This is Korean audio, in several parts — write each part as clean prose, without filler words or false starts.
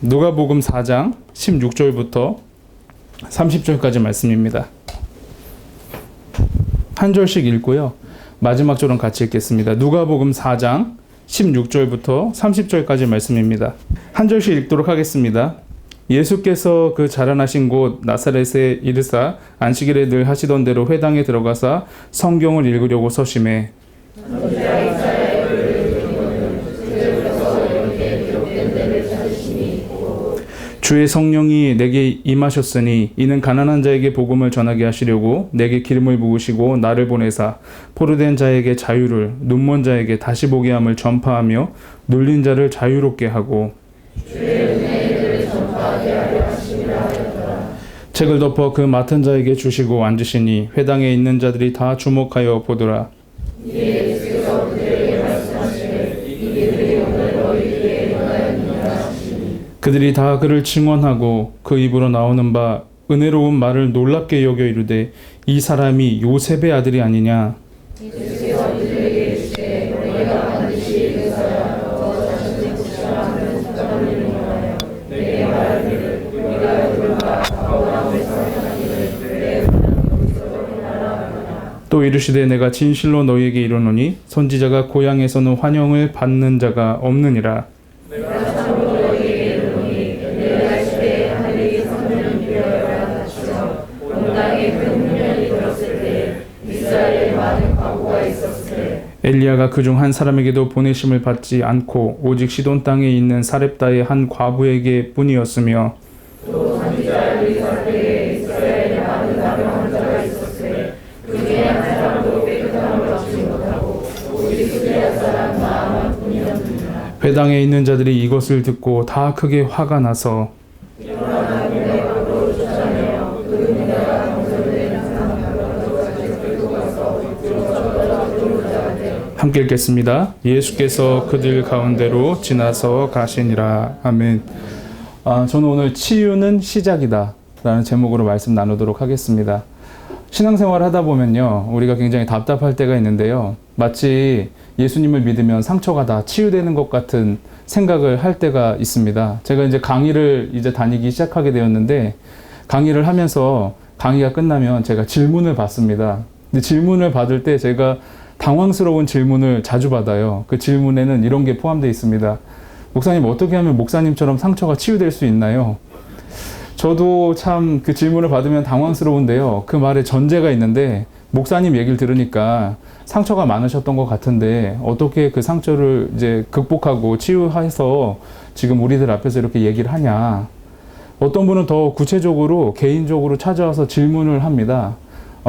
누가복음 4장 16절부터 30절까지 말씀입니다. 한 절씩 읽고요. 마지막 절은 같이 읽겠습니다. 누가복음 4장 16절부터 30절까지 말씀입니다. 한 절씩 읽도록 하겠습니다. 예수께서 그 자라나신 곳 나사렛에 이르사 안식일에 늘 하시던 대로 회당에 들어가사 성경을 읽으려고 서심해 주의 성령이 내게 임하셨으니 이는 가난한 자에게 복음을 전하게 하시려고 내게 기름을 부으시고 나를 보내사 포로된 자에게 자유를 눈먼 자에게 다시 보게 함을 전파하며 눌린 자를 자유롭게 하고 책을 덮어 그 맡은 자에게 주시고 앉으시니 회당에 있는 자들이 다 주목하여 보더라. 그들이 다 그를 증언하고 그 입으로 나오는 바 은혜로운 말을 놀랍게 여겨 이르되 이 사람이 요셉의 아들이 아니냐. 또 이르시되 내가 진실로 너희에게 이르노니 선지자가 고향에서는 환영을 받는 자가 없느니라. 엘리야가 그중 한 사람에게도 보내심을 받지 않고 오직 시돈 땅에 있는 사렙다의 한 과부에게 뿐이었으며 또 선지자 엘리사에게 이스라엘에 많은 나병한 자가 있었으되 그 중에 한 사람도 깨끗함을 얻지 못하고 오직 스리야 사람 나아만 뿐이었느니라. 회당에 있는 자들이 이것을 듣고 다 크게 화가 나서 함께 읽겠습니다. 예수께서 그들 가운데로 지나서 가시니라. 아멘. 저는 오늘 치유는 시작이다 라는 제목으로 말씀 나누도록 하겠습니다. 신앙생활 하다 보면요, 우리가 굉장히 답답할 때가 있는데요, 마치 예수님을 믿으면 상처가 다 치유되는 것 같은 생각을 할 때가 있습니다. 제가 이제 강의를 다니기 시작하게 되었는데, 강의를 하면서 강의가 끝나면 제가 질문을 받습니다. 근데 질문을 받을 때 제가 당황스러운 질문을 자주 받아요. 그 질문에는 이런 게 포함되어 있습니다. 목사님, 어떻게 하면 목사님처럼 상처가 치유될 수 있나요? 저도 참 그 질문을 받으면 당황스러운데요. 그 말에 전제가 있는데, 목사님 얘기를 들으니까 상처가 많으셨던 것 같은데 어떻게 그 상처를 이제 극복하고 치유해서 지금 우리들 앞에서 이렇게 얘기를 하냐. 어떤 분은 더 구체적으로 개인적으로 찾아와서 질문을 합니다.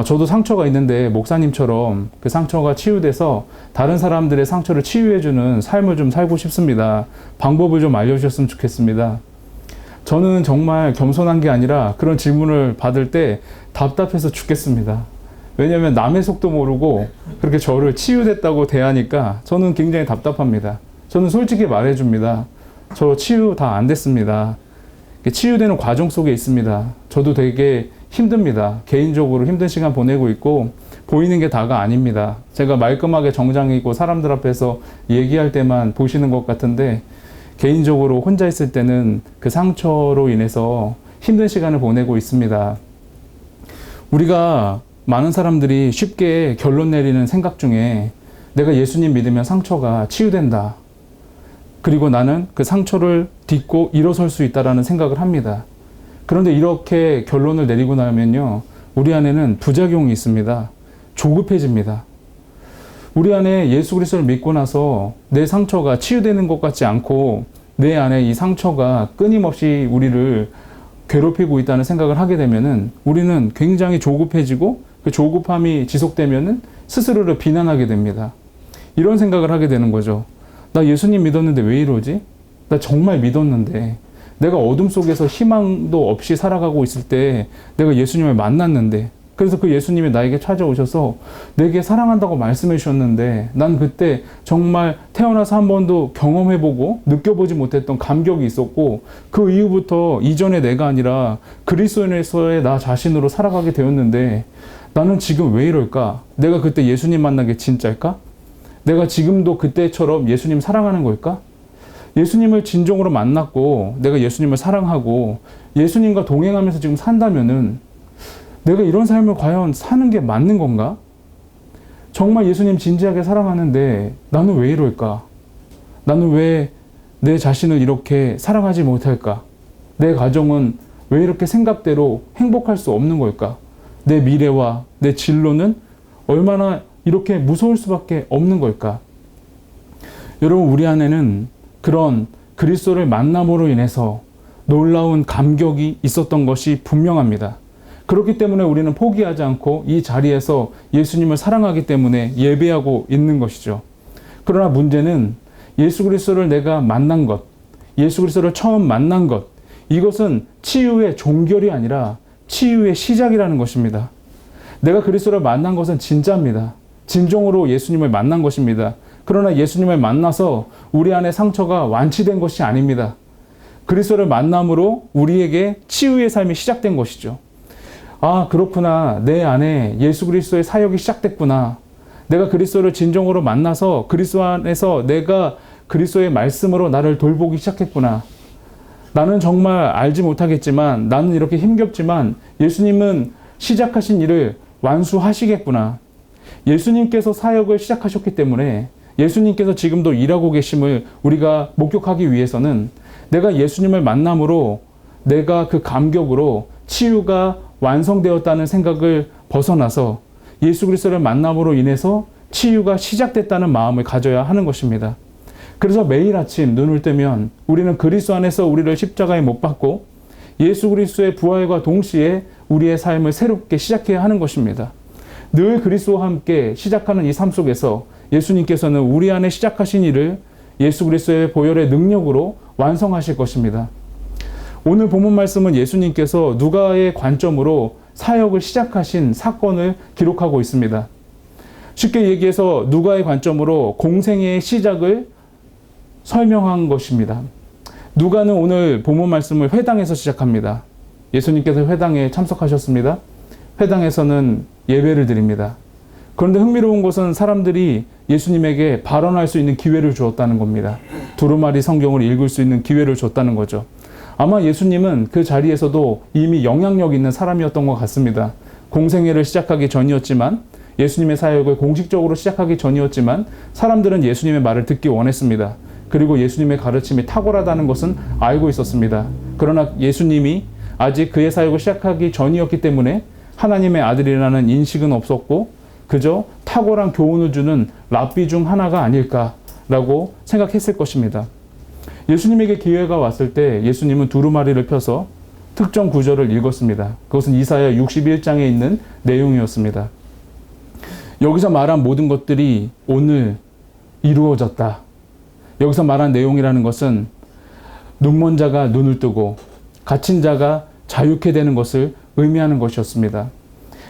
저도 상처가 있는데 목사님처럼 그 상처가 치유돼서 다른 사람들의 상처를 치유해주는 삶을 좀 살고 싶습니다. 방법을 좀 알려주셨으면 좋겠습니다. 저는 정말 겸손한 게 아니라 그런 질문을 받을 때 답답해서 죽겠습니다. 왜냐하면 남의 속도 모르고 그렇게 저를 치유됐다고 대하니까 저는 굉장히 답답합니다. 저는 솔직히 말해줍니다. 저 치유 다 안 됐습니다. 치유되는 과정 속에 있습니다. 저도 되게 힘듭니다. 개인적으로 힘든 시간 보내고 있고 보이는 게 다가 아닙니다. 제가 말끔하게 정장이고 사람들 앞에서 얘기할 때만 보시는 것 같은데 개인적으로 혼자 있을 때는 그 상처로 인해서 힘든 시간을 보내고 있습니다. 우리가 많은 사람들이 쉽게 결론 내리는 생각 중에 내가 예수님 믿으면 상처가 치유된다. 그리고 나는 그 상처를 딛고 일어설 수 있다라는 생각을 합니다. 그런데 이렇게 결론을 내리고 나면요, 우리 안에는 부작용이 있습니다. 조급해집니다. 우리 안에 예수 그리스도를 믿고 나서 내 상처가 치유되는 것 같지 않고 내 안에 이 상처가 끊임없이 우리를 괴롭히고 있다는 생각을 하게 되면은 우리는 굉장히 조급해지고 그 조급함이 지속되면은 스스로를 비난하게 됩니다. 이런 생각을 하게 되는 거죠. 나 예수님 믿었는데 왜 이러지? 나 정말 믿었는데, 내가 어둠 속에서 희망도 없이 살아가고 있을 때 내가 예수님을 만났는데, 그래서 그 예수님이 나에게 찾아오셔서 내게 사랑한다고 말씀해 주셨는데 난 그때 정말 태어나서 한 번도 경험해보고 느껴보지 못했던 감격이 있었고 그 이후부터 이전의 내가 아니라 그리스도인에서의 나 자신으로 살아가게 되었는데 나는 지금 왜 이럴까? 내가 그때 예수님 만난 게 진짜일까? 내가 지금도 그때처럼 예수님 사랑하는 걸까? 예수님을 진정으로 만났고 내가 예수님을 사랑하고 예수님과 동행하면서 지금 산다면은 내가 이런 삶을 과연 사는 게 맞는 건가? 정말 예수님 진지하게 사랑하는데 나는 왜 이럴까? 나는 왜 내 자신을 이렇게 사랑하지 못할까? 내 가정은 왜 이렇게 생각대로 행복할 수 없는 걸까? 내 미래와 내 진로는 얼마나 이렇게 무서울 수밖에 없는 걸까? 여러분, 우리 안에는 그런 그리스도를 만남으로 인해서 놀라운 감격이 있었던 것이 분명합니다. 그렇기 때문에 우리는 포기하지 않고 이 자리에서 예수님을 사랑하기 때문에 예배하고 있는 것이죠. 그러나 문제는 예수 그리스도를 내가 만난 것, 예수 그리스도를 처음 만난 것, 이것은 치유의 종결이 아니라 치유의 시작이라는 것입니다. 내가 그리스도를 만난 것은 진짜입니다. 진정으로 예수님을 만난 것입니다. 그러나 예수님을 만나서 우리 안에 상처가 완치된 것이 아닙니다. 그리스도를 만남으로 우리에게 치유의 삶이 시작된 것이죠. 아, 그렇구나. 내 안에 예수 그리스도의 사역이 시작됐구나. 내가 그리스도를 진정으로 만나서 그리스도 안에서 내가 그리스도의 말씀으로 나를 돌보기 시작했구나. 나는 정말 알지 못하겠지만, 나는 이렇게 힘겹지만 예수님은 시작하신 일을 완수하시겠구나. 예수님께서 사역을 시작하셨기 때문에 예수님께서 지금도 일하고 계심을 우리가 목격하기 위해서는 내가 예수님을 만남으로 내가 그 감격으로 치유가 완성되었다는 생각을 벗어나서 예수 그리스도를 만남으로 인해서 치유가 시작됐다는 마음을 가져야 하는 것입니다. 그래서 매일 아침 눈을 뜨면 우리는 그리스도 안에서 우리를 십자가에 못 박고 예수 그리스도의 부활과 동시에 우리의 삶을 새롭게 시작해야 하는 것입니다. 늘 그리스도와 함께 시작하는 이 삶 속에서 예수님께서는 우리 안에 시작하신 일을 예수 그리스도의 보혈의 능력으로 완성하실 것입니다. 오늘 본문 말씀은 예수님께서 누가의 관점으로 사역을 시작하신 사건을 기록하고 있습니다. 쉽게 얘기해서 누가의 관점으로 공생애의 시작을 설명한 것입니다. 누가는 오늘 본문 말씀을 회당에서 시작합니다. 예수님께서 회당에 참석하셨습니다. 회당에서는 예배를 드립니다. 그런데 흥미로운 것은 사람들이 예수님에게 발언할 수 있는 기회를 주었다는 겁니다. 두루마리 성경을 읽을 수 있는 기회를 줬다는 거죠. 아마 예수님은 그 자리에서도 이미 영향력 있는 사람이었던 것 같습니다. 공생애를 시작하기 전이었지만, 예수님의 사역을 공식적으로 시작하기 전이었지만 사람들은 예수님의 말을 듣기 원했습니다. 그리고 예수님의 가르침이 탁월하다는 것은 알고 있었습니다. 그러나 예수님이 아직 그의 사역을 시작하기 전이었기 때문에 하나님의 아들이라는 인식은 없었고 그저 탁월한 교훈을 주는 랍비 중 하나가 아닐까라고 생각했을 것입니다. 예수님에게 기회가 왔을 때 예수님은 두루마리를 펴서 특정 구절을 읽었습니다. 그것은 이사야 61장에 있는 내용이었습니다. 여기서 말한 모든 것들이 오늘 이루어졌다. 여기서 말한 내용이라는 것은 눈먼 자가 눈을 뜨고 갇힌 자가 자유케 되는 것을 의미하는 것이었습니다.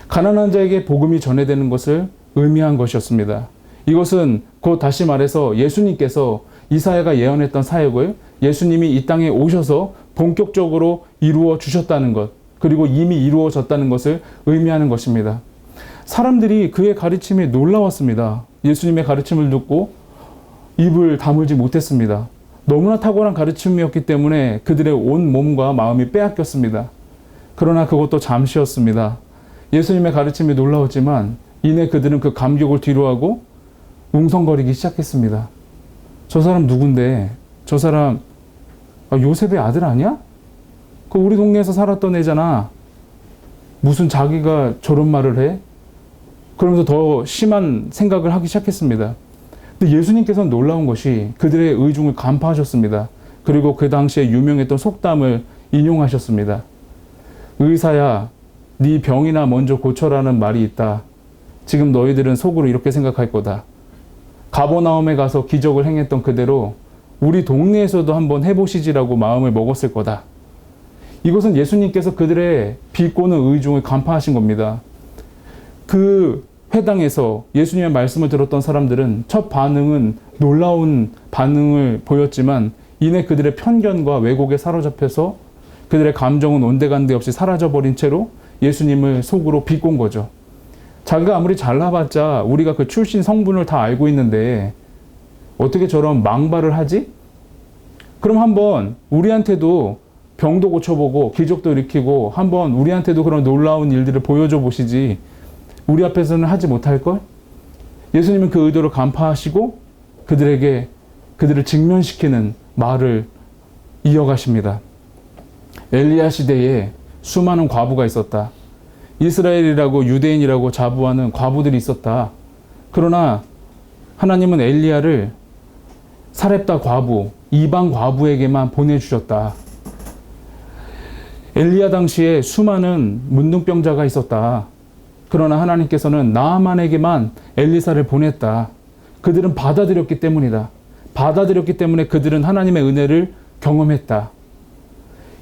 가난한 자에게 복음이 전해되는 것을 의미한 것이었습니다. 이것은 곧 다시 말해서 예수님께서 이사야가 예언했던 사역을 예수님이 이 땅에 오셔서 본격적으로 이루어 주셨다는 것, 그리고 이미 이루어졌다는 것을 의미하는 것입니다. 사람들이 그의 가르침에 놀라웠습니다. 예수님의 가르침을 듣고 입을 다물지 못했습니다. 너무나 탁월한 가르침이었기 때문에 그들의 온 몸과 마음이 빼앗겼습니다. 그러나 그것도 잠시였습니다. 예수님의 가르침이 놀라웠지만 이내 그들은 그 감격을 뒤로하고 웅성거리기 시작했습니다. 저 사람 누군데? 저 사람 요셉의 아들 아니야? 그 우리 동네에서 살았던 애잖아. 무슨 자기가 저런 말을 해? 그러면서 더 심한 생각을 하기 시작했습니다. 근데 예수님께서는 놀라운 것이 그들의 의중을 간파하셨습니다. 그리고 그 당시에 유명했던 속담을 인용하셨습니다. 의사야, 네 병이나 먼저 고쳐라는 말이 있다. 지금 너희들은 속으로 이렇게 생각할 거다. 가버나움에 가서 기적을 행했던 그대로 우리 동네에서도 한번 해보시지라고 마음을 먹었을 거다. 이것은 예수님께서 그들의 비꼬는 의중을 간파하신 겁니다. 그 회당에서 예수님의 말씀을 들었던 사람들은 첫 반응은 놀라운 반응을 보였지만 이내 그들의 편견과 왜곡에 사로잡혀서 그들의 감정은 온데간데 없이 사라져버린 채로 예수님을 속으로 비꼰 거죠. 자기가 아무리 잘나봤자 우리가 그 출신 성분을 다 알고 있는데 어떻게 저런 망발을 하지? 그럼 한번 우리한테도 병도 고쳐보고 기적도 일으키고 한번 우리한테도 그런 놀라운 일들을 보여줘 보시지. 우리 앞에서는 하지 못할걸? 예수님은 그 의도를 간파하시고 그들을 직면시키는 말을 이어가십니다. 엘리야 시대에 수많은 과부가 있었다. 이스라엘이라고 유대인이라고 자부하는 과부들이 있었다. 그러나 하나님은 엘리야를 사렙다 과부, 이방 과부에게만 보내주셨다. 엘리야 당시에 수많은 문둥병자가 있었다. 그러나 하나님께서는 나아만에게만 엘리사를 보냈다. 그들은 받아들였기 때문이다. 받아들였기 때문에 그들은 하나님의 은혜를 경험했다.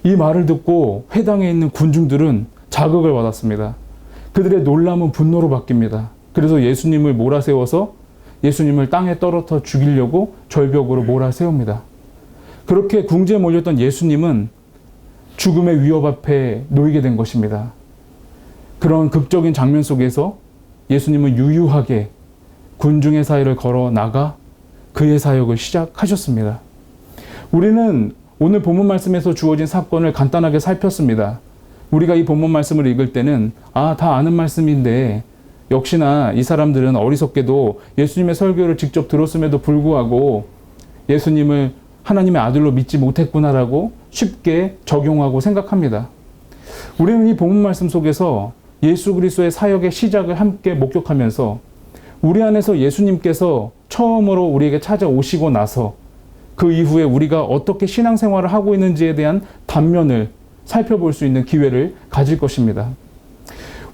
이 말을 듣고 회당에 있는 군중들은 자극을 받았습니다. 그들의 놀람은 분노로 바뀝니다. 그래서 예수님을 몰아세워서 예수님을 땅에 떨어뜨려 죽이려고 절벽으로 몰아세웁니다. 그렇게 궁지에 몰렸던 예수님은 죽음의 위협 앞에 놓이게 된 것입니다. 그런 극적인 장면 속에서 예수님은 유유하게 군중의 사이를 걸어 나가 그의 사역을 시작하셨습니다. 우리는 오늘 본문 말씀에서 주어진 사건을 간단하게 살폈습니다. 우리가 이 본문 말씀을 읽을 때는 다 아는 말씀인데 역시나 이 사람들은 어리석게도 예수님의 설교를 직접 들었음에도 불구하고 예수님을 하나님의 아들로 믿지 못했구나라고 쉽게 적용하고 생각합니다. 우리는 이 본문 말씀 속에서 예수 그리스도의 사역의 시작을 함께 목격하면서 우리 안에서 예수님께서 처음으로 우리에게 찾아오시고 나서 그 이후에 우리가 어떻게 신앙생활을 하고 있는지에 대한 단면을 살펴볼 수 있는 기회를 가질 것입니다.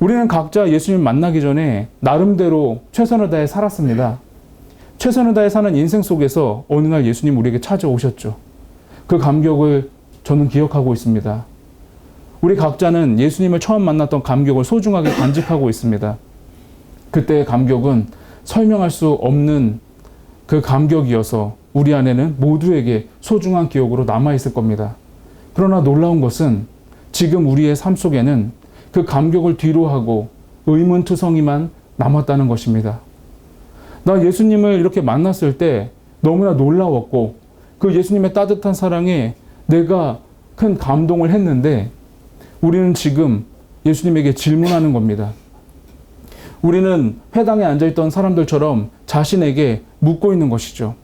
우리는 각자 예수님 만나기 전에 나름대로 최선을 다해 살았습니다. 최선을 다해 사는 인생 속에서 어느 날 예수님 우리에게 찾아오셨죠. 그 감격을 저는 기억하고 있습니다. 우리 각자는 예수님을 처음 만났던 감격을 소중하게 간직하고 있습니다. 그때의 감격은 설명할 수 없는 그 감격이어서 우리 안에는 모두에게 소중한 기억으로 남아있을 겁니다. 그러나 놀라운 것은 지금 우리의 삶 속에는 그 감격을 뒤로하고 의문투성이만 남았다는 것입니다. 나 예수님을 이렇게 만났을 때 너무나 놀라웠고 그 예수님의 따뜻한 사랑에 내가 큰 감동을 했는데 우리는 지금 예수님에게 질문하는 겁니다. 우리는 회당에 앉아있던 사람들처럼 자신에게 묻고 있는 것이죠.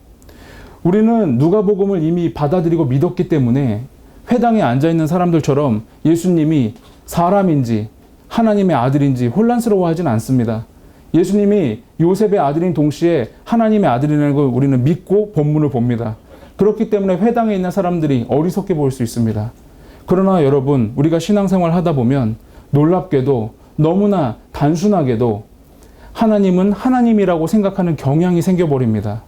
우리는 누가복음을 이미 받아들이고 믿었기 때문에 회당에 앉아있는 사람들처럼 예수님이 사람인지 하나님의 아들인지 혼란스러워하진 않습니다. 예수님이 요셉의 아들인 동시에 하나님의 아들이라는 걸 우리는 믿고 본문을 봅니다. 그렇기 때문에 회당에 있는 사람들이 어리석게 보일 수 있습니다. 그러나 여러분, 우리가 신앙생활 하다 보면 놀랍게도 너무나 단순하게도 하나님은 하나님이라고 생각하는 경향이 생겨버립니다.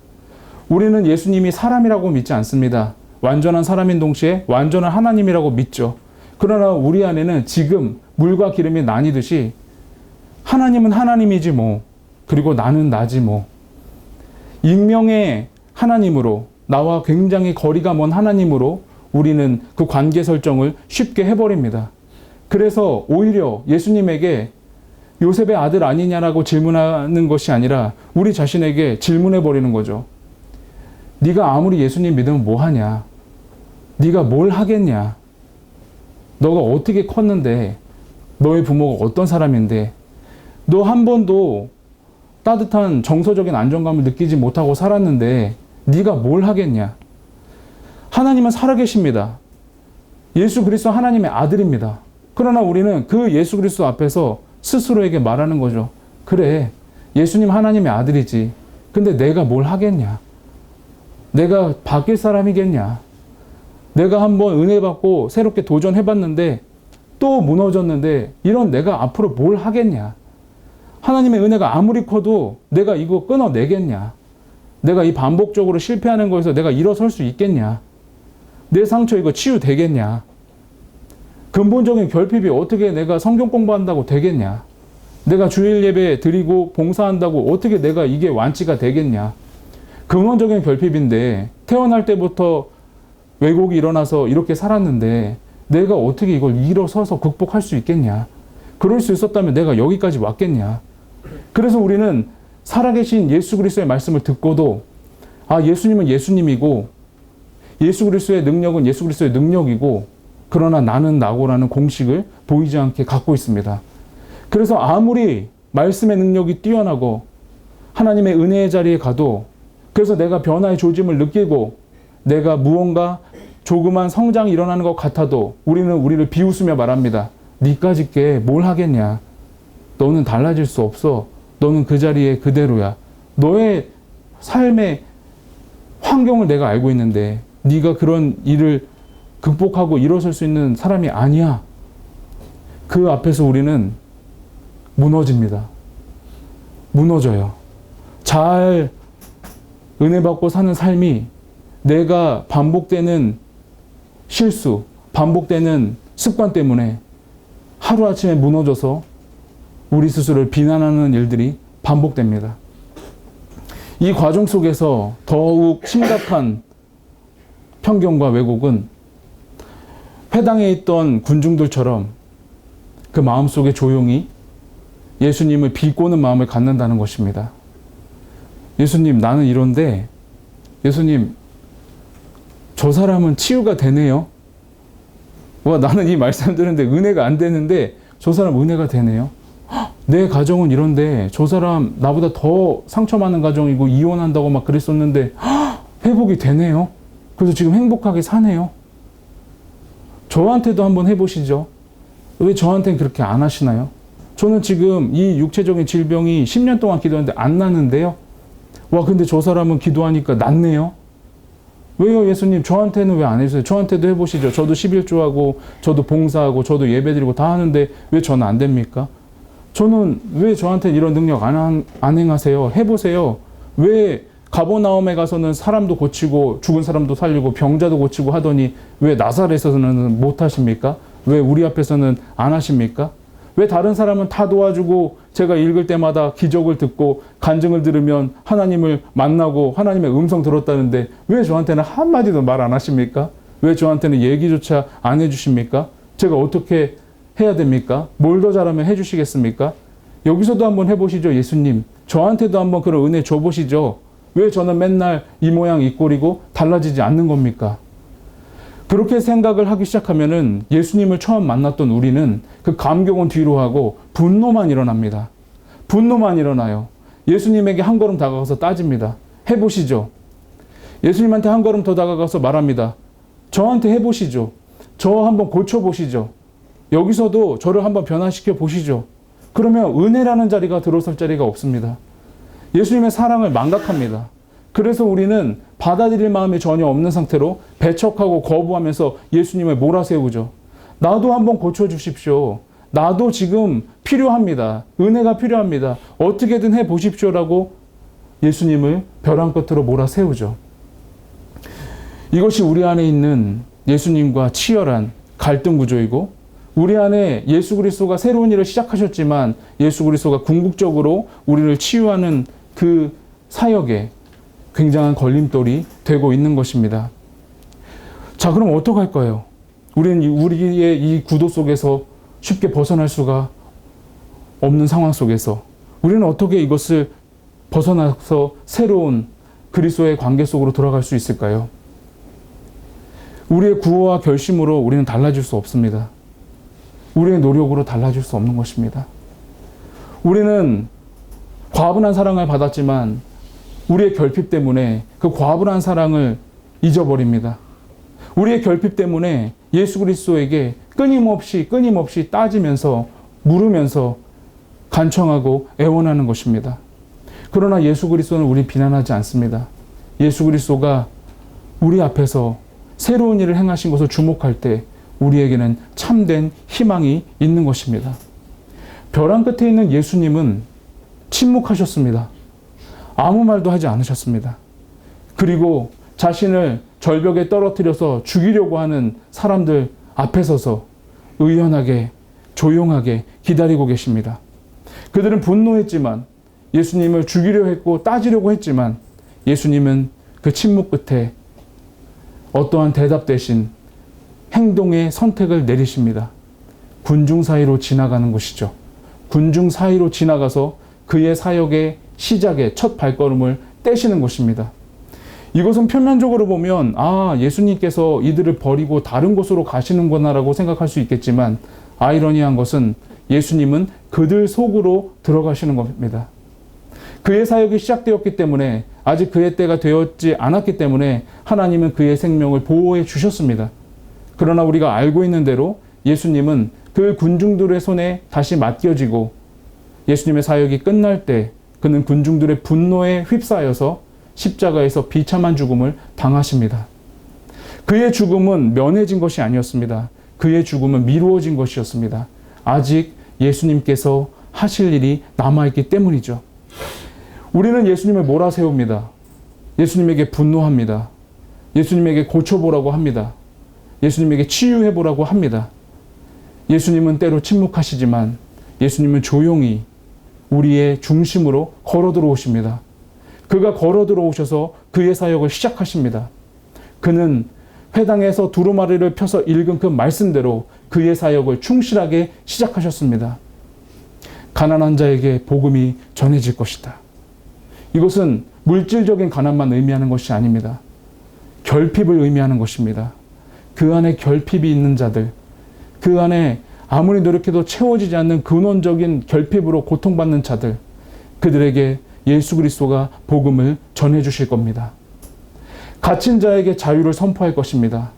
우리는 예수님이 사람이라고 믿지 않습니다. 완전한 사람인 동시에 완전한 하나님이라고 믿죠. 그러나 우리 안에는 지금 물과 기름이 나뉘듯이 하나님은 하나님이지 뭐, 그리고 나는 나지 뭐. 익명의 하나님으로, 나와 굉장히 거리가 먼 하나님으로 우리는 그 관계 설정을 쉽게 해버립니다. 그래서 오히려 예수님에게 요셉의 아들 아니냐라고 질문하는 것이 아니라 우리 자신에게 질문해버리는 거죠. 네가 아무리 예수님 믿으면 뭐하냐? 네가 뭘 하겠냐? 너가 어떻게 컸는데? 너의 부모가 어떤 사람인데? 너 한 번도 따뜻한 정서적인 안정감을 느끼지 못하고 살았는데 네가 뭘 하겠냐? 하나님은 살아계십니다. 예수 그리스도 하나님의 아들입니다. 그러나 우리는 그 예수 그리스도 앞에서 스스로에게 말하는 거죠. 그래, 예수님 하나님의 아들이지. 근데 내가 뭘 하겠냐? 내가 바뀔 사람이겠냐? 내가 한번 은혜 받고 새롭게 도전해봤는데 또 무너졌는데 이런 내가 앞으로 뭘 하겠냐? 하나님의 은혜가 아무리 커도 내가 이거 끊어내겠냐? 내가 이 반복적으로 실패하는 거에서 내가 일어설 수 있겠냐? 내 상처 이거 치유되겠냐? 근본적인 결핍이 어떻게 내가 성경 공부한다고 되겠냐? 내가 주일 예배 드리고 봉사한다고 어떻게 내가 이게 완치가 되겠냐? 근원적인 결핍인데 태어날 때부터 왜곡이 일어나서 이렇게 살았는데 내가 어떻게 이걸 일어서서 극복할 수 있겠냐? 그럴 수 있었다면 내가 여기까지 왔겠냐? 그래서 우리는 살아계신 예수 그리스도의 말씀을 듣고도 예수님은 예수님이고 예수 그리스도의 능력은 예수 그리스도의 능력이고 그러나 나는 나고라는 공식을 보이지 않게 갖고 있습니다. 그래서 아무리 말씀의 능력이 뛰어나고 하나님의 은혜의 자리에 가도 그래서 내가 변화의 조짐을 느끼고 내가 무언가 조그만 성장이 일어나는 것 같아도 우리는 우리를 비웃으며 말합니다. 니까짓 게 뭘 하겠냐. 너는 달라질 수 없어. 너는 그 자리에 그대로야. 너의 삶의 환경을 내가 알고 있는데 네가 그런 일을 극복하고 일어설 수 있는 사람이 아니야. 그 앞에서 우리는 무너집니다. 무너져요. 잘 은혜 받고 사는 삶이 내가 반복되는 실수, 반복되는 습관 때문에 하루아침에 무너져서 우리 스스로를 비난하는 일들이 반복됩니다. 이 과정 속에서 더욱 심각한 편견과 왜곡은 회당에 있던 군중들처럼 그 마음속에 조용히 예수님을 비꼬는 마음을 갖는다는 것입니다. 예수님, 나는 이런데 예수님, 저 사람은 치유가 되네요. 와, 나는 이 말씀 들었는데 은혜가 안 되는데 저 사람 은혜가 되네요. 내 가정은 이런데 저 사람 나보다 더 상처 많은 가정이고 이혼한다고 막 그랬었는데 회복이 되네요. 그래서 지금 행복하게 사네요. 저한테도 한번 해보시죠. 왜 저한테는 그렇게 안 하시나요? 저는 지금 이 육체적인 질병이 10년 동안 기도했는데 안 낫는데요. 와, 근데 저 사람은 기도하니까 낫네요. 왜요, 예수님? 저한테는 왜 안 해주세요? 저한테도 해보시죠. 저도 11조하고, 저도 봉사하고, 저도 예배드리고 다 하는데 왜 저는 안 됩니까? 저는 왜 저한테 이런 능력 안 행하세요? 해보세요. 왜 가버나움에 가서는 사람도 고치고, 죽은 사람도 살리고, 병자도 고치고 하더니 왜 나사렛에서는 못 하십니까? 왜 우리 앞에서는 안 하십니까? 왜 다른 사람은 다 도와주고 제가 읽을 때마다 기적을 듣고 간증을 들으면 하나님을 만나고 하나님의 음성 들었다는데 왜 저한테는 한마디도 말 안 하십니까? 왜 저한테는 얘기조차 안 해주십니까? 제가 어떻게 해야 됩니까? 뭘 더 잘하면 해주시겠습니까? 여기서도 한번 해보시죠, 예수님. 저한테도 한번 그런 은혜 줘보시죠. 왜 저는 맨날 이 모양 이 꼴이고 달라지지 않는 겁니까? 그렇게 생각을 하기 시작하면은 예수님을 처음 만났던 우리는 그 감격은 뒤로 하고 분노만 일어납니다. 분노만 일어나요. 예수님에게 한 걸음 다가가서 따집니다. 해보시죠. 예수님한테 한 걸음 더 다가가서 말합니다. 저한테 해보시죠. 저 한번 고쳐보시죠. 여기서도 저를 한번 변화시켜 보시죠. 그러면 은혜라는 자리가 들어설 자리가 없습니다. 예수님의 사랑을 망각합니다. 그래서 우리는 받아들일 마음이 전혀 없는 상태로 배척하고 거부하면서 예수님을 몰아세우죠. 나도 한번 고쳐주십시오. 나도 지금 필요합니다. 은혜가 필요합니다. 어떻게든 해보십시오라고 예수님을 벼랑 끝으로 몰아세우죠. 이것이 우리 안에 있는 예수님과 치열한 갈등 구조이고 우리 안에 예수 그리스도가 새로운 일을 시작하셨지만 예수 그리스도가 궁극적으로 우리를 치유하는 그 사역에 굉장한 걸림돌이 되고 있는 것입니다. 자, 그럼 어떡할까요? 우리는 우리의 이 구도 속에서 쉽게 벗어날 수가 없는 상황 속에서 우리는 어떻게 이것을 벗어나서 새로운 그리스도의 관계 속으로 돌아갈 수 있을까요? 우리의 구호와 결심으로 우리는 달라질 수 없습니다. 우리의 노력으로 달라질 수 없는 것입니다. 우리는 과분한 사랑을 받았지만 우리의 결핍 때문에 그 과분한 사랑을 잊어버립니다. 우리의 결핍 때문에 예수 그리스도에게 끊임없이 따지면서 물으면서 간청하고 애원하는 것입니다. 그러나 예수 그리스도는 우리 비난하지 않습니다. 예수 그리스도가 우리 앞에서 새로운 일을 행하신 것을 주목할 때 우리에게는 참된 희망이 있는 것입니다. 벼랑 끝에 있는 예수님은 침묵하셨습니다. 아무 말도 하지 않으셨습니다. 그리고 자신을 절벽에 떨어뜨려서 죽이려고 하는 사람들 앞에 서서 의연하게 조용하게 기다리고 계십니다. 그들은 분노했지만 예수님을 죽이려 했고 따지려고 했지만 예수님은 그 침묵 끝에 어떠한 대답 대신 행동의 선택을 내리십니다. 군중 사이로 지나가는 것이죠. 군중 사이로 지나가서 그의 사역의 시작의 첫 발걸음을 떼시는 것입니다. 이것은 표면적으로 보면 예수님께서 이들을 버리고 다른 곳으로 가시는구나라고 생각할 수 있겠지만 아이러니한 것은 예수님은 그들 속으로 들어가시는 겁니다. 그의 사역이 시작되었기 때문에 아직 그의 때가 되었지 않았기 때문에 하나님은 그의 생명을 보호해 주셨습니다. 그러나 우리가 알고 있는 대로 예수님은 그 군중들의 손에 다시 맡겨지고 예수님의 사역이 끝날 때 그는 군중들의 분노에 휩싸여서 십자가에서 비참한 죽음을 당하십니다. 그의 죽음은 면해진 것이 아니었습니다. 그의 죽음은 미루어진 것이었습니다. 아직 예수님께서 하실 일이 남아있기 때문이죠. 우리는 예수님을 몰아세웁니다. 예수님에게 분노합니다. 예수님에게 고쳐보라고 합니다. 예수님에게 치유해보라고 합니다. 예수님은 때로 침묵하시지만 예수님은 조용히 우리의 중심으로 걸어 들어오십니다. 그가 걸어 들어오셔서 그의 사역을 시작하십니다. 그는 회당에서 두루마리를 펴서 읽은 그 말씀대로 그의 사역을 충실하게 시작하셨습니다. 가난한 자에게 복음이 전해질 것이다. 이것은 물질적인 가난만 의미하는 것이 아닙니다. 결핍을 의미하는 것입니다. 그 안에 결핍이 있는 자들, 그 안에 아무리 노력해도 채워지지 않는 근원적인 결핍으로 고통받는 자들, 그들에게 예수 그리스도가 복음을 전해주실 겁니다. 갇힌 자에게 자유를 선포할 것입니다.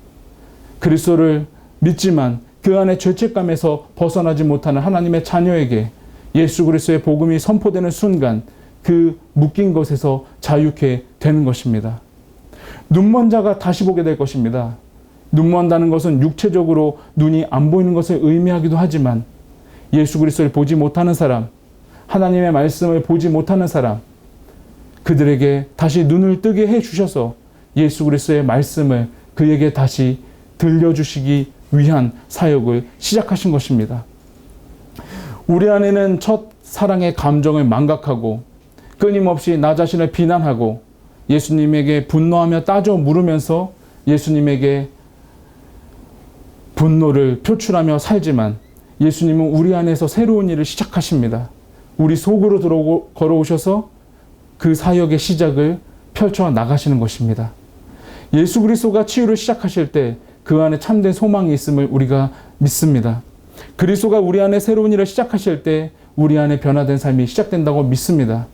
그리스도를 믿지만 그 안에 죄책감에서 벗어나지 못하는 하나님의 자녀에게 예수 그리스도의 복음이 선포되는 순간 그 묶인 것에서 자유케 되는 것입니다. 눈먼 자가 다시 보게 될 것입니다. 눈먼다는 것은 육체적으로 눈이 안 보이는 것을 의미하기도 하지만 예수 그리스도를 보지 못하는 사람, 하나님의 말씀을 보지 못하는 사람, 그들에게 다시 눈을 뜨게 해주셔서 예수 그리스도의 말씀을 그에게 다시 들려주시기 위한 사역을 시작하신 것입니다. 우리 안에는 첫 사랑의 감정을 망각하고 끊임없이 나 자신을 비난하고 예수님에게 분노하며 따져 물으면서 예수님에게 분노를 표출하며 살지만 예수님은 우리 안에서 새로운 일을 시작하십니다. 우리 속으로 걸어오셔서 그 사역의 시작을 펼쳐 나가시는 것입니다. 예수 그리스도가 치유를 시작하실 때 그 안에 참된 소망이 있음을 우리가 믿습니다. 그리스도가 우리 안에 새로운 일을 시작하실 때 우리 안에 변화된 삶이 시작된다고 믿습니다.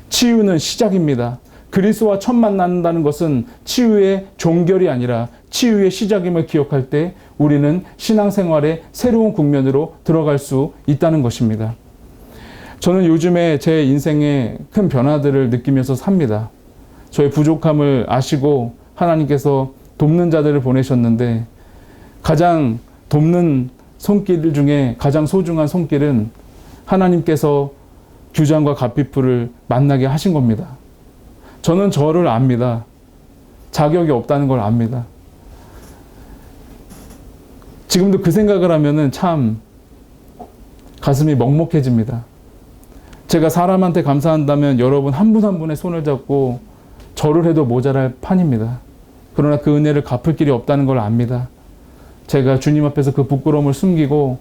치유는 시작입니다. 그리스도와 첫 만난다는 것은 치유의 종결이 아니라 치유의 시작임을 기억할 때 우리는 신앙생활의 새로운 국면으로 들어갈 수 있다는 것입니다. 저는 요즘에 제 인생에 큰 변화들을 느끼면서 삽니다. 저의 부족함을 아시고 하나님께서 돕는 자들을 보내셨는데 가장 돕는 손길 중에 가장 소중한 손길은 하나님께서 규장과 갓피프를 만나게 하신 겁니다. 저는 저를 압니다. 자격이 없다는 걸 압니다. 지금도 그 생각을 하면은 참 가슴이 먹먹해집니다. 제가 사람한테 감사한다면 여러분 한 분 한 분의 손을 잡고 절을 해도 모자랄 판입니다. 그러나 그 은혜를 갚을 길이 없다는 걸 압니다. 제가 주님 앞에서 그 부끄러움을 숨기고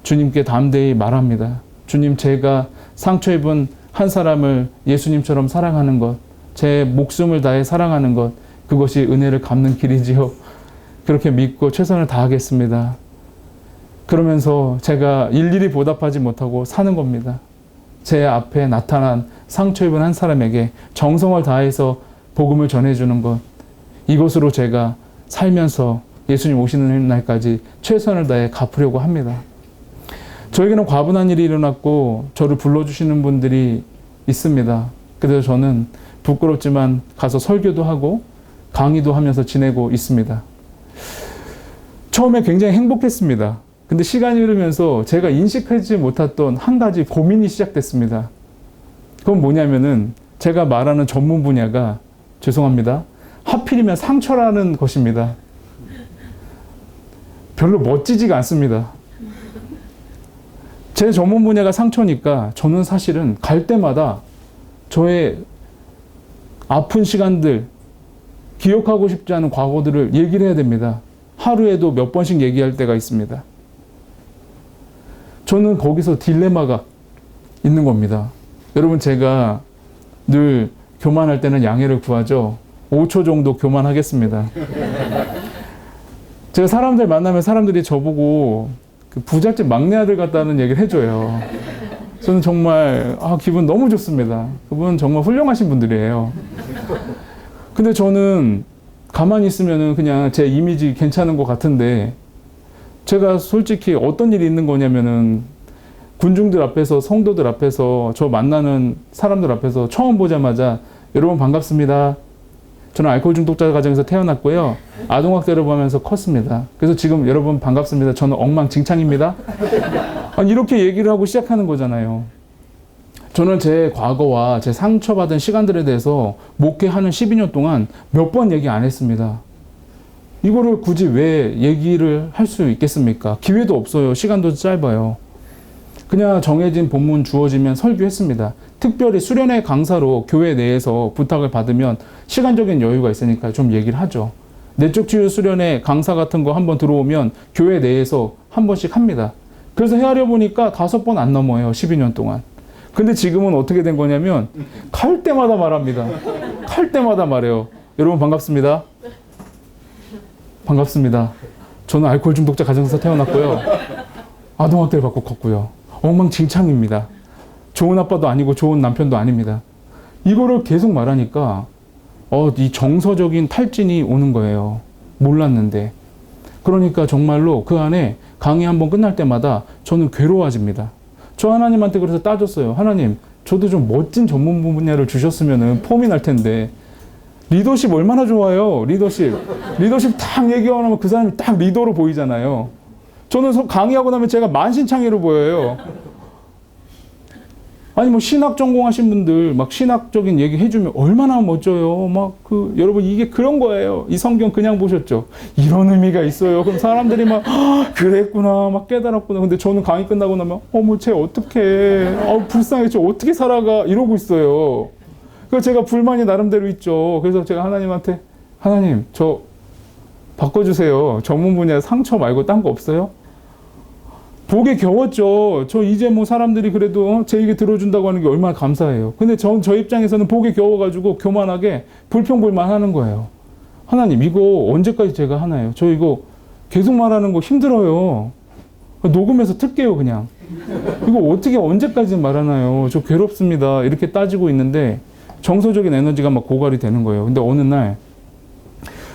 주님께 담대히 말합니다. 주님, 제가 상처 입은 한 사람을 예수님처럼 사랑하는 것, 제 목숨을 다해 사랑하는 것, 그것이 은혜를 갚는 길이지요. 그렇게 믿고 최선을 다하겠습니다. 그러면서 제가 일일이 보답하지 못하고 사는 겁니다. 제 앞에 나타난 상처 입은 한 사람에게 정성을 다해서 복음을 전해주는 것, 이것으로 제가 살면서 예수님 오시는 날까지 최선을 다해 갚으려고 합니다. 저에게는 과분한 일이 일어났고 저를 불러주시는 분들이 있습니다. 그래서 저는 부끄럽지만 가서 설교도 하고 강의도 하면서 지내고 있습니다. 처음에 굉장히 행복했습니다. 근데 시간이 흐르면서 제가 인식하지 못했던 한 가지 고민이 시작됐습니다. 그건 뭐냐면은 제가 말하는 전문 분야가 죄송합니다. 하필이면 상처라는 것입니다. 별로 멋지지가 않습니다. 제 전문 분야가 상처니까 저는 사실은 갈 때마다 저의 아픈 시간들, 기억하고 싶지 않은 과거들을 얘기를 해야 됩니다. 하루에도 몇 번씩 얘기할 때가 있습니다. 저는 거기서 딜레마가 있는 겁니다. 여러분, 제가 늘 교만할 때는 양해를 구하죠. 5초 정도 교만하겠습니다. 제가 사람들 만나면 사람들이 저보고 그 부잣집 막내 아들 같다는 얘기를 해줘요. 저는 정말 기분 너무 좋습니다. 그분은 정말 훌륭하신 분들이에요. 근데 저는 가만히 있으면은 그냥 제 이미지 괜찮은 것 같은데, 제가 솔직히 어떤 일이 있는 거냐면은 군중들 앞에서, 성도들 앞에서, 저 만나는 사람들 앞에서 처음 보자마자 여러분 반갑습니다. 저는 알코올 중독자 가정에서 태어났고요. 아동학대를 보면서 컸습니다. 그래서 지금 여러분 반갑습니다. 저는 엉망진창입니다. 이렇게 얘기를 하고 시작하는 거잖아요. 저는 제 과거와 제 상처받은 시간들에 대해서 목회하는 12년 동안 몇 번 얘기 안 했습니다. 이거를 굳이 왜 얘기를 할 수 있겠습니까? 기회도 없어요. 시간도 짧아요. 그냥 정해진 본문 주어지면 설교했습니다. 특별히 수련회 강사로 교회 내에서 부탁을 받으면 시간적인 여유가 있으니까 좀 얘기를 하죠. 내적 치유 수련회 강사 같은 거 한번 들어오면 교회 내에서 한 번씩 합니다. 그래서 헤아려 보니까 5번 안 넘어요. 12년 동안. 근데 지금은 어떻게 된 거냐면 갈 때마다 말합니다. 갈 때마다 말해요. 여러분 반갑습니다. 반갑습니다. 저는 알코올 중독자 가정에서 태어났고요. 아동학대를 받고 컸고요. 엉망진창입니다. 좋은 아빠도 아니고 좋은 남편도 아닙니다. 이거를 계속 말하니까 이 정서적인 탈진이 오는 거예요. 몰랐는데. 그러니까 정말로 그 안에 강의 한번 끝날 때마다 저는 괴로워집니다. 저 하나님한테 그래서 따졌어요. 하나님, 저도 좀 멋진 전문 분야를 주셨으면 폼이 날 텐데. 리더십 얼마나 좋아요. 리더십 딱 얘기하면 그 사람이 딱 리더로 보이잖아요. 저는 강의하고 나면 제가 만신창이로 보여요. 아니 뭐 신학 전공하신 분들 막 신학적인 얘기 해주면 얼마나 멋져요. 여러분 이게 그런 거예요. 이 성경 그냥 보셨죠? 이런 의미가 있어요. 그럼 사람들이 막 그랬구나, 막 깨달았구나. 근데 저는 강의 끝나고 나면 쟤 어떡해, 불쌍해, 저 어떻게 살아가, 이러고 있어요. 그래서 제가 불만이 나름대로 있죠. 그래서 제가 하나님한테, 하나님 저 바꿔주세요. 전문 분야 상처 말고 딴 거 없어요? 복에 겨웠죠. 저 이제 뭐 사람들이 그래도 제 얘기 들어준다고 하는 게 얼마나 감사해요. 근데 저 입장에서는 복에 겨워가지고 교만하게 불평불만 하는 거예요. 하나님 이거 언제까지 제가 하나요? 저 이거 계속 말하는 거 힘들어요. 녹음해서 틀게요 그냥. 이거 어떻게 언제까지 말하나요? 저 괴롭습니다. 이렇게 따지고 있는데 정서적인 에너지가 막 고갈이 되는 거예요. 근데 어느 날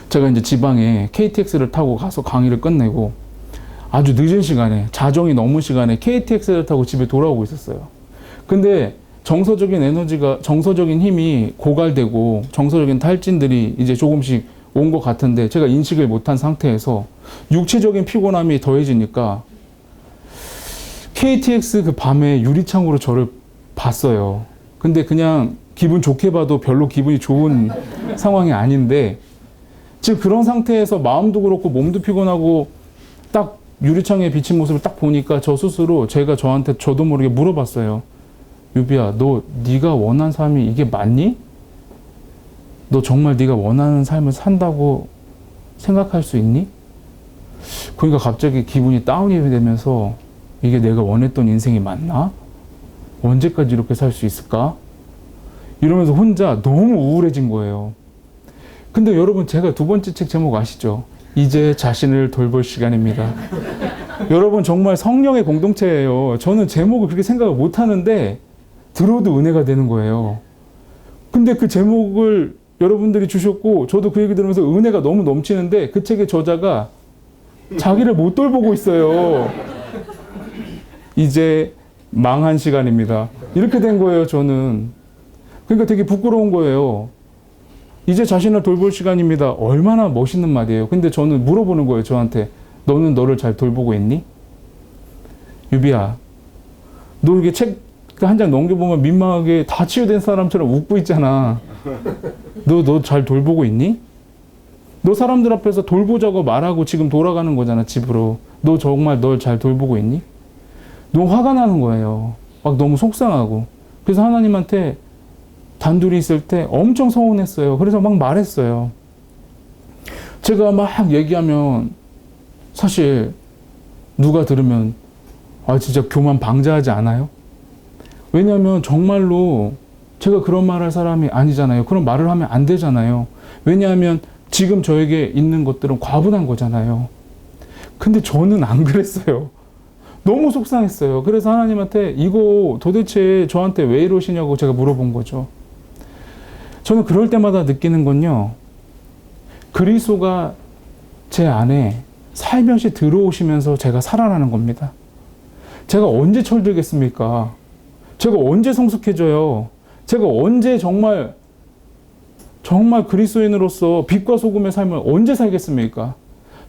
제가 이제 지방에 KTX를 타고 가서 강의를 끝내고 아주 늦은 시간에, 자정이 넘은 시간에 KTX를 타고 집에 돌아오고 있었어요. 근데 정서적인 에너지가, 정서적인 힘이 고갈되고 정서적인 탈진들이 이제 조금씩 온 것 같은데 제가 인식을 못한 상태에서 육체적인 피곤함이 더해지니까 KTX 그 밤에 유리창으로 저를 봤어요. 근데 그냥 기분 좋게 봐도 별로 기분이 좋은 상황이 아닌데, 지금 그런 상태에서 마음도 그렇고 몸도 피곤하고 딱 유리창에 비친 모습을 딱 보니까 저 스스로 제가 저한테 저도 모르게 물어봤어요. 유비야, 너 네가 원하는 삶이 이게 맞니? 너 정말 네가 원하는 삶을 산다고 생각할 수 있니? 그러니까 갑자기 기분이 다운이 되면서 이게 내가 원했던 인생이 맞나? 언제까지 이렇게 살 수 있을까? 이러면서 혼자 너무 우울해진 거예요. 근데 여러분 제가 두 번째 책 제목 아시죠? 이제 자신을 돌볼 시간입니다. 여러분 정말 성령의 공동체예요. 저는 제목을 그렇게 생각을 못 하는데 들어도 은혜가 되는 거예요. 근데 그 제목을 여러분들이 주셨고 저도 그 얘기 들으면서 은혜가 너무 넘치는데 그 책의 저자가 자기를 못 돌보고 있어요. 이제 망한 시간입니다. 이렇게 된 거예요, 저는. 그러니까 되게 부끄러운 거예요. 이제 자신을 돌볼 시간입니다. 얼마나 멋있는 말이에요. 근데 저는 물어보는 거예요, 저한테. 너는 너를 잘 돌보고 있니? 유비야, 너 이렇게 책 한 장 넘겨보면 민망하게 다 치유된 사람처럼 웃고 있잖아. 너 잘 돌보고 있니? 너 사람들 앞에서 돌보자고 말하고 지금 돌아가는 거잖아, 집으로. 너 정말 널 잘 돌보고 있니? 너무 화가 나는 거예요. 막 너무 속상하고. 그래서 하나님한테 단둘이 있을 때 엄청 서운했어요. 그래서 막 말했어요. 제가 막 얘기하면 사실 누가 들으면 진짜 교만 방자하지 않아요? 왜냐하면 정말로 제가 그런 말할 사람이 아니잖아요. 그런 말을 하면 안 되잖아요. 왜냐하면 지금 저에게 있는 것들은 과분한 거잖아요. 근데 저는 안 그랬어요. 너무 속상했어요. 그래서 하나님한테 이거 도대체 저한테 왜 이러시냐고 제가 물어본 거죠. 저는 그럴 때마다 느끼는 건요. 그리스도가 제 안에 살며시 들어오시면서 제가 살아나는 겁니다. 제가 언제 철들겠습니까? 제가 언제 성숙해져요? 제가 언제 정말 그리스도인으로서 빛과 소금의 삶을 언제 살겠습니까?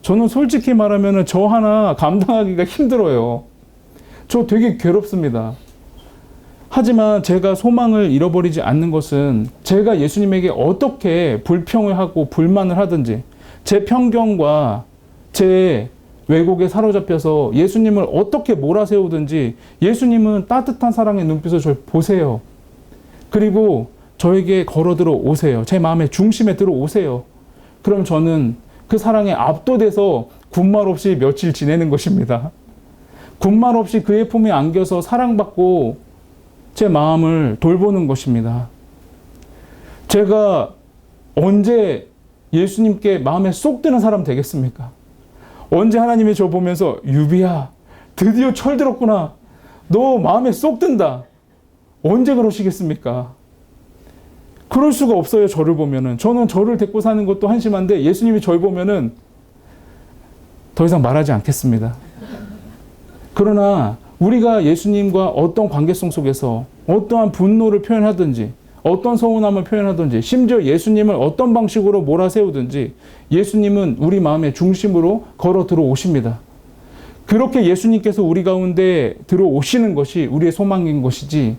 저는 솔직히 말하면 저 하나 감당하기가 힘들어요. 저 되게 괴롭습니다. 하지만 제가 소망을 잃어버리지 않는 것은 제가 예수님에게 어떻게 불평을 하고 불만을 하든지 제 편견과 제 왜곡에 사로잡혀서 예수님을 어떻게 몰아세우든지 예수님은 따뜻한 사랑의 눈빛으로 저를 보세요. 그리고 저에게 걸어들어 오세요. 제 마음의 중심에 들어오세요. 그럼 저는 그 사랑에 압도돼서 군말 없이 며칠 지내는 것입니다. 군말 없이 그의 품에 안겨서 사랑받고 제 마음을 돌보는 것입니다. 제가 언제 예수님께 마음에 쏙 드는 사람 되겠습니까? 언제 하나님이 저 보면서 유비야 드디어 철들었구나. 너 마음에 쏙 든다. 언제 그러시겠습니까? 그럴 수가 없어요. 저를 보면은. 저는 저를 데리고 사는 것도 한심한데 예수님이 저를 보면은 더 이상 말하지 않겠습니다. 그러나 우리가 예수님과 어떤 관계성 속에서 어떠한 분노를 표현하든지 어떤 서운함을 표현하든지 심지어 예수님을 어떤 방식으로 몰아세우든지 예수님은 우리 마음의 중심으로 걸어 들어오십니다. 그렇게 예수님께서 우리 가운데 들어오시는 것이 우리의 소망인 것이지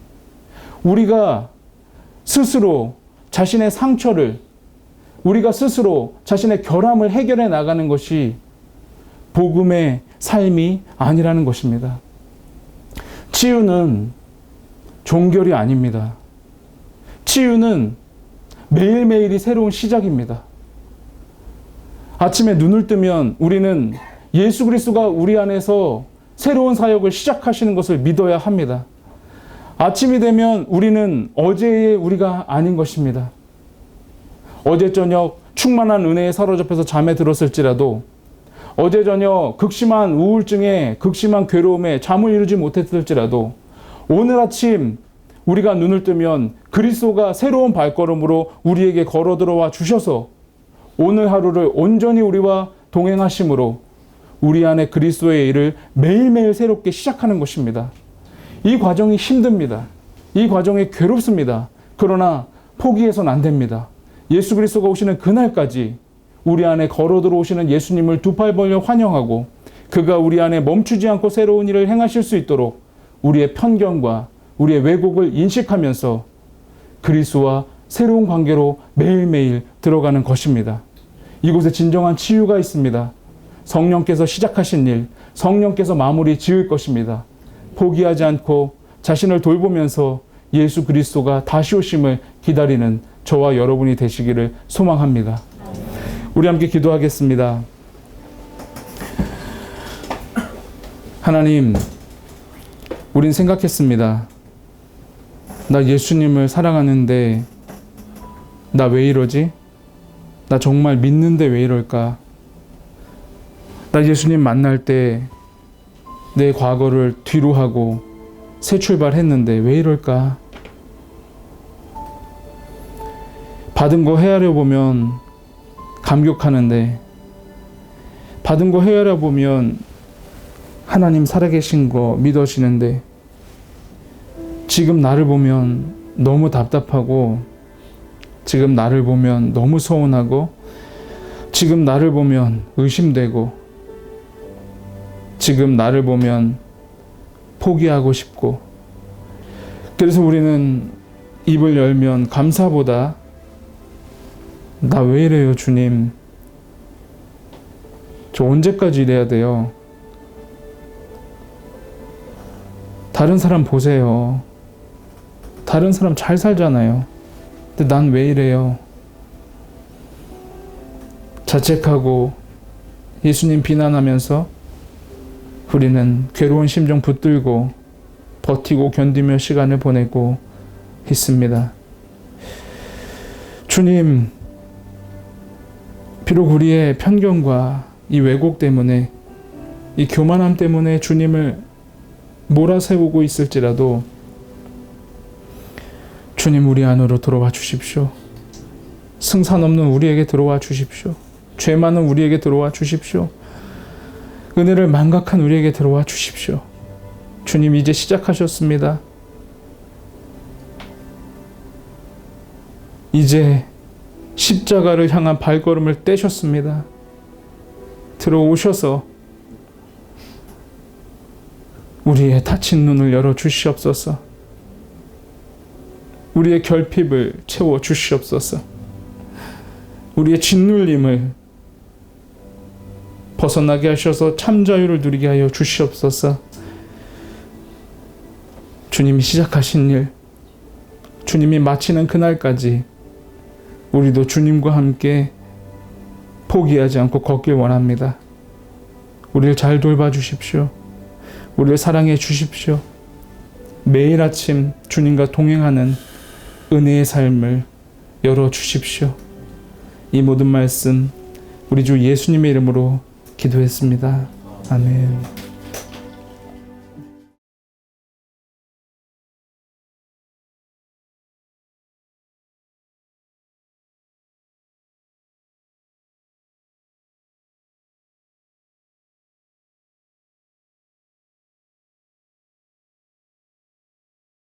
우리가 스스로 자신의 상처를 우리가 스스로 자신의 결함을 해결해 나가는 것이 복음의 삶이 아니라는 것입니다. 치유는 종결이 아닙니다. 치유는 매일매일이 새로운 시작입니다. 아침에 눈을 뜨면 우리는 예수 그리스도가 우리 안에서 새로운 사역을 시작하시는 것을 믿어야 합니다. 아침이 되면 우리는 어제의 우리가 아닌 것입니다. 어제 저녁 충만한 은혜에 사로잡혀서 잠에 들었을지라도 어제 저녁 극심한 우울증에 극심한 괴로움에 잠을 이루지 못했을지라도 오늘 아침 우리가 눈을 뜨면 그리스도가 새로운 발걸음으로 우리에게 걸어 들어와 주셔서 오늘 하루를 온전히 우리와 동행하심으로 우리 안에 그리스도의 일을 매일매일 새롭게 시작하는 것입니다. 이 과정이 힘듭니다. 이 과정이 괴롭습니다. 그러나 포기해서는 안 됩니다. 예수 그리스도가 오시는 그날까지 우리 안에 걸어 들어오시는 예수님을 두 팔 벌려 환영하고 그가 우리 안에 멈추지 않고 새로운 일을 행하실 수 있도록 우리의 편견과 우리의 왜곡을 인식하면서 그리스도와 새로운 관계로 매일매일 들어가는 것입니다. 이곳에 진정한 치유가 있습니다. 성령께서 시작하신 일, 성령께서 마무리 지을 것입니다. 포기하지 않고 자신을 돌보면서 예수 그리스도가 다시 오심을 기다리는 저와 여러분이 되시기를 소망합니다. 우리 함께 기도하겠습니다. 하나님, 우린 생각했습니다. 나 예수님을 사랑하는데 나 왜 이러지? 나 정말 믿는데 왜 이럴까? 나 예수님 만날 때 내 과거를 뒤로 하고 새 출발했는데 왜 이럴까? 받은 거 헤아려 보면 감격하는데 받은 거 헤아려 보면 하나님 살아계신 거 믿어지는데 지금 나를 보면 너무 답답하고 지금 나를 보면 너무 서운하고 지금 나를 보면 의심되고 지금 나를 보면 포기하고 싶고 그래서 우리는 입을 열면 감사보다 나 왜 이래요 주님? 저 언제까지 이래야 돼요? 다른 사람 보세요. 다른 사람 잘 살잖아요. 근데 난 왜 이래요? 자책하고 예수님 비난하면서 우리는 괴로운 심정 붙들고 버티고 견디며 시간을 보내고 있습니다. 주님, 비록 우리의 편견과 이 왜곡 때문에, 이 교만함 때문에 주님을 몰아세우고 있을지라도 주님, 우리 안으로 들어와 주십시오. 승산 없는 우리에게 들어와 주십시오. 죄 많은 우리에게 들어와 주십시오. 은혜를 망각한 우리에게 들어와 주십시오. 주님, 이제 시작하셨습니다. 이제 십자가를 향한 발걸음을 떼셨습니다. 들어오셔서 우리의 닫힌 눈을 열어 주시옵소서. 우리의 결핍을 채워 주시옵소서. 우리의 짓눌림을 벗어나게 하셔서 참 자유를 누리게 하여 주시옵소서. 주님이 시작하신 일, 주님이 마치는 그날까지 우리도 주님과 함께 포기하지 않고 걷길 원합니다. 우리를 잘 돌봐 주십시오. 우리를 사랑해 주십시오. 매일 아침 주님과 동행하는 은혜의 삶을 열어 주십시오. 이 모든 말씀 우리 주 예수님의 이름으로 기도했습니다. 아멘.